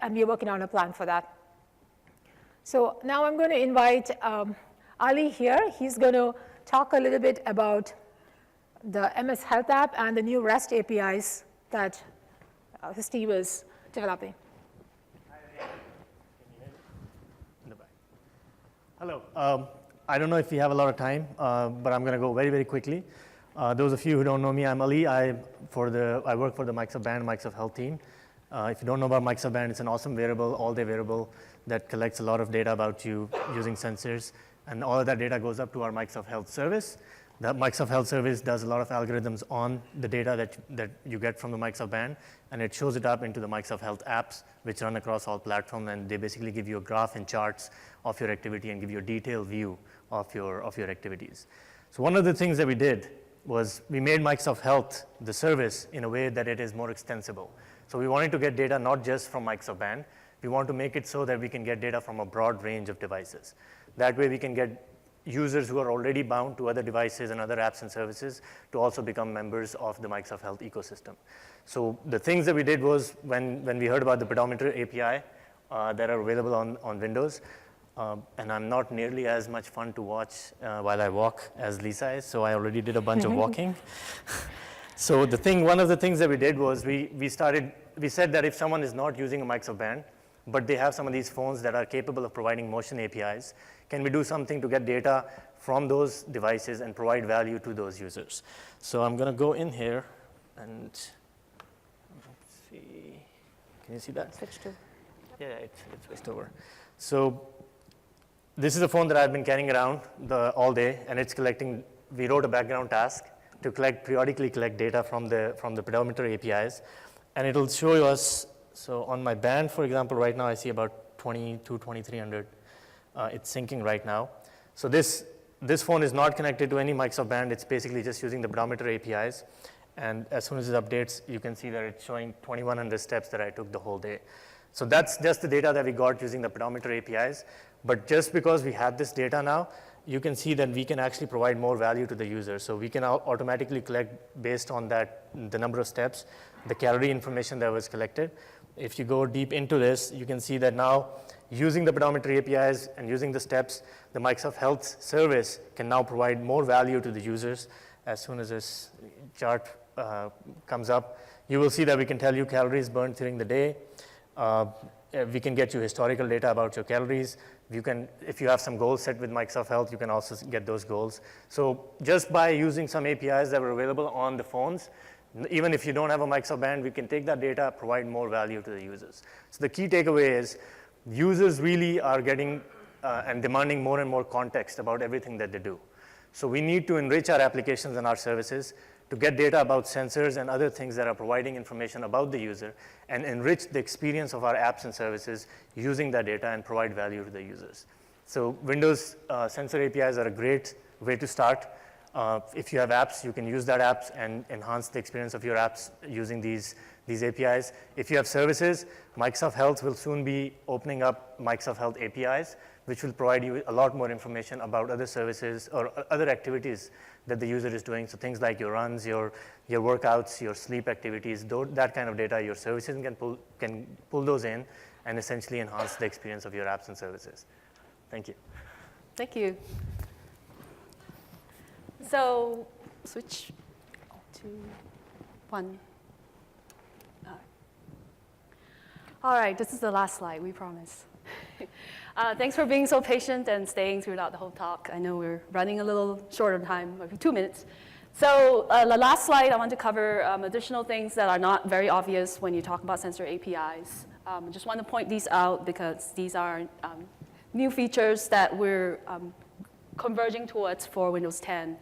and we are working on a plan for that. So now I'm going to invite Ali here. He's going to talk a little bit about the MS Health app and the new REST APIs that his team is developing. Hello. I don't know if we have a lot of time, but I'm going to go very, very quickly. Those of you who don't know me, I'm Ali. I work for the Microsoft Band, Microsoft Health team. If you don't know about Microsoft Band, it's an awesome wearable, all-day wearable that collects a lot of data about you using sensors. And all of that data goes up to our Microsoft Health service. The Microsoft Health service does a lot of algorithms on the data that you get from the Microsoft Band, and it shows it up into the Microsoft Health apps, which run across all platforms, and they basically give you a graph and charts of your activity and give you a detailed view of your activities. So one of the things that we did was we made Microsoft Health, the service, in a way that it is more extensible. So we wanted to get data not just from Microsoft Band. We want to make it so that we can get data from a broad range of devices. That way we can get users who are already bound to other devices and other apps and services to also become members of the Microsoft Health ecosystem. So the things that we did was when we heard about the pedometer API that are available on Windows, and I'm not nearly as much fun to watch while I walk as Lisa is, so I already did a bunch of walking. So one of the things that we did was we said that if someone is not using a Microsoft Band, but they have some of these phones that are capable of providing motion APIs, can we do something to get data from those devices and provide value to those users? So I'm going to go in here and let's see. Can you see that? Switch to. Yeah, it's switched over. So This is a phone that I've been carrying around all day, and it's collecting. We wrote a background task to periodically collect data from the pedometer APIs, and it'll show us. So on my band, for example, right now I see about 2300. It's syncing right now. So this phone is not connected to any Microsoft band. It's basically just using the pedometer APIs. And as soon as it updates, you can see that it's showing 2100 steps that I took the whole day. So that's just the data that we got using the pedometer APIs. But just because we have this data now, you can see that we can actually provide more value to the user. So we can automatically collect based on that, the number of steps, the calorie information that was collected. If you go deep into this, you can see that now using the pedometer APIs and using the steps, the Microsoft Health service can now provide more value to the users. As soon as this chart comes up, you will see that we can tell you calories burned during the day. We can get you historical data about your calories. If you have some goals set with Microsoft Health, you can also get those goals. So just by using some APIs that were available on the phones, even if you don't have a Microsoft band, we can take that data, provide more value to the users. So the key takeaway is users really are getting and demanding more and more context about everything that they do. So we need to enrich our applications and our services to get data about sensors and other things that are providing information about the user and enrich the experience of our apps and services using that data and provide value to the users. So Windows sensor APIs are a great way to start. If you have apps, you can use that apps and enhance the experience of your apps using these APIs. If you have services, Microsoft Health will soon be opening up Microsoft Health APIs, which will provide you a lot more information about other services or other activities that the user is doing. So things like your runs, your workouts, your sleep activities, that kind of data, your services can pull those in and essentially enhance the experience of your apps and services. Thank you. Thank you. So switch to 1. All right, this is the last slide, we promise. Thanks for being so patient and staying throughout the whole talk. I know we're running a little short on time, maybe 2 minutes. So the last slide, I want to cover additional things that are not very obvious when you talk about sensor APIs. I just want to point these out because these are new features that we're converging towards for Windows 10.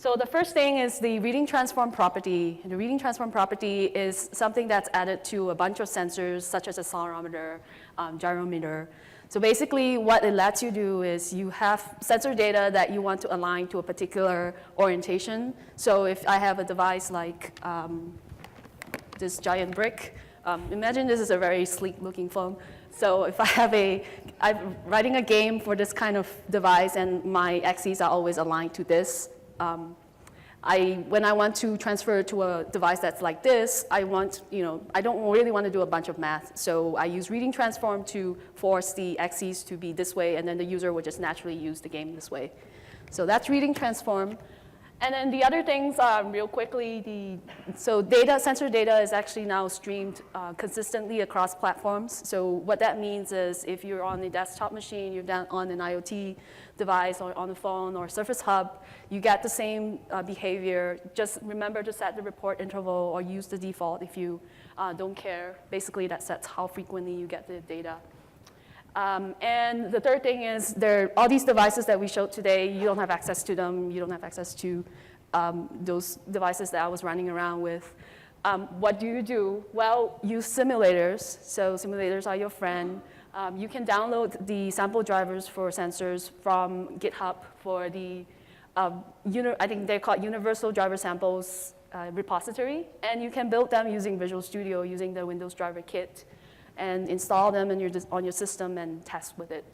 So the first thing is the reading transform property. And the reading transform property is something that's added to a bunch of sensors, such as accelerometer, gyrometer. So basically what it lets you do is you have sensor data that you want to align to a particular orientation. So if I have a device like this giant brick, imagine this is a very sleek looking phone. So if I'm writing a game for this kind of device and my axes are always aligned to this, when I want to transfer to a device that's like this, I don't really want to do a bunch of math. So I use reading transform to force the axes to be this way, and then the user will just naturally use the game this way. So that's reading transform. And then the other things, real quickly, sensor data is actually now streamed consistently across platforms. So what that means is if you're on a desktop machine, you're on an IoT device or on a phone or Surface Hub, you get the same behavior. Just remember to set the report interval or use the default if you don't care. Basically, that sets how frequently you get the data. And the third thing is all these devices that we showed today, you don't have access to them. You don't have access to those devices that I was running around with. What do? Well, use simulators. So simulators are your friend. You can download the sample drivers for sensors from GitHub for the, I think they're called Universal Driver Samples repository. And you can build them using Visual Studio, using the Windows Driver Kit, and install them on your system and test with it.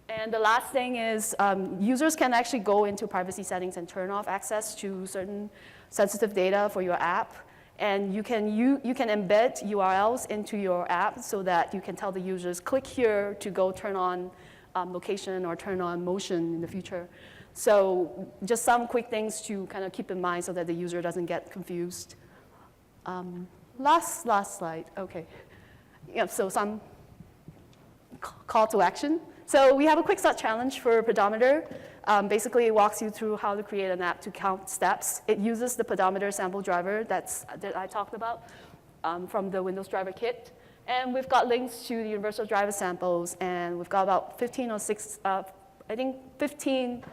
And the last thing is users can actually go into privacy settings and turn off access to certain sensitive data for your app. And you can embed URLs into your app so that you can tell the users, click here to go turn on location or turn on motion in the future. So just some quick things to kind of keep in mind so that the user doesn't get confused. Last slide, okay. Yeah, so some call to action. So we have a quick start challenge for pedometer. Basically, it walks you through how to create an app to count steps. It uses the pedometer sample driver that I talked about from the Windows Driver Kit. And we've got links to the universal driver samples, and we've got about 15 or 15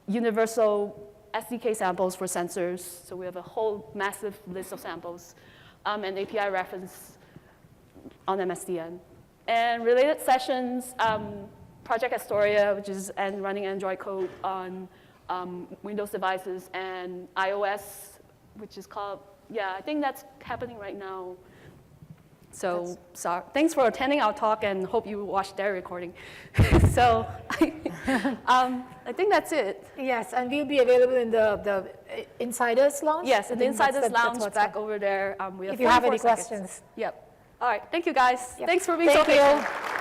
universal SDK samples for sensors. So we have a whole massive list of samples and API reference on MSDN. And related sessions, Project Astoria, which is running Android code on Windows devices, and iOS, which is called, yeah, I think that's happening right now. So thanks for attending our talk, and hope you watched their recording. So I think that's it. Yes, and we'll be available in the Insiders Lounge? Yes, in the Insiders Lounge back over there. We have if you have any 44 seconds. questions. Yep. All right, thank you guys. Yep. Thanks for being so patient. patient.